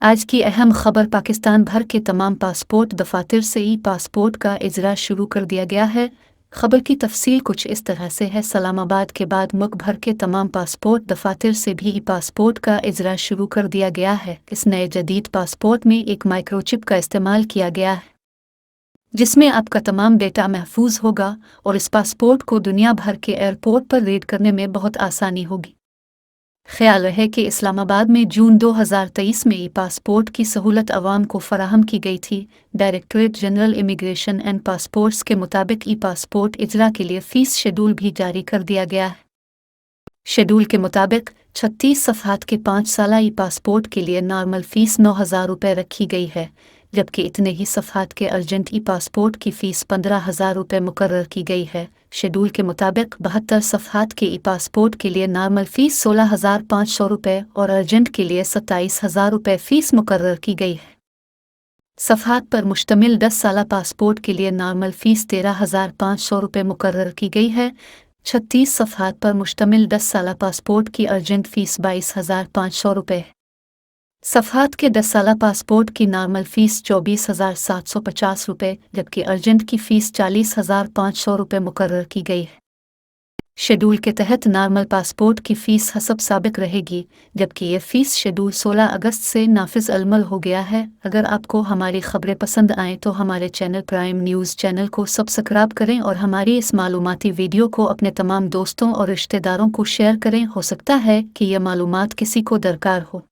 आज की अहम खबर पाकिस्तान भर के तमाम पासपोर्ट दफातर से ई पासपोर्ट का इजरा शुरू कर दिया गया है। खबर की तफसील कुछ इस तरह से है। इस्लामाबाद के बाद मुल्क भर के तमाम पासपोर्ट दफातर से भी ई पासपोर्ट का इजरा शुरू कर दिया गया है। इस नए जदीद पासपोर्ट में एक माइक्रोचिप का इस्तेमाल किया गया है जिसमें आपका तमाम डेटा महफूज होगा और इस पासपोर्ट को दुनिया भर के एयरपोर्ट पर रीड करने में बहुत आसानी होगी। ख्याल रहे कि इस्लामाबाद में जून 2023 में ई पासपोर्ट की सहूलत अवाम को फराहम की गई थी। Directorate general immigration and passports के मुताबिक ई पासपोर्ट इजरा के लिए फ़ीस शेड्यूल भी जारी कर दिया गया है। शेड्यूल के मुताबिक 36 सफ़हात के 5 साला ई पासपोर्ट के लिए नॉर्मल फ़ीस 9,000 रुपये रखी गई है, जबकि इतने ही सफ़हात के अर्जेंट ई पासपोर्ट की फ़ीस 15,000 रुपये मुकर्रर की गई है। शेड्यूल के मुताबिक 72 सफ़हात के ई पासपोर्ट के लिए नॉर्मल फ़ीस 16,500 रुपये और अर्जेंट के लिए 27,000 रुपये फ़ीस मुकर्रर की गई है। सफ़हात पर मुश्तमिल 10 साला पासपोर्ट के लिए नॉर्मल फ़ीस 13,500 रुपये मुकर्रर की गई है। 36 सफ़हात पर मुश्तमिल 10 साला पासपोर्ट की अर्जेंट फ़ीस 22,500 रुपये है। सफ़हात के 10 साला पासपोर्ट की नॉर्मल फ़ीस 24,750 रुपये जबकि अर्जेंट की फ़ीस 40,500 रुपये मुकर्रर की गई है। शेड्यूल के तहत नॉर्मल पासपोर्ट की फ़ीस हसब साबिक रहेगी, जबकि ये फ़ीस शेड्यूल 16 अगस्त से नाफिज अलमल हो गया है। अगर आपको हमारी खबरें पसंद आएँ तो हमारे चैनल प्राइम न्यूज़ चैनल को सब्सक्राइब करें और हमारी इस मालूमाती वीडियो को अपने तमाम दोस्तों और रिश्तेदारों को शेयर करें। हो सकता है कि यह मालूमात किसी को दरकार हो।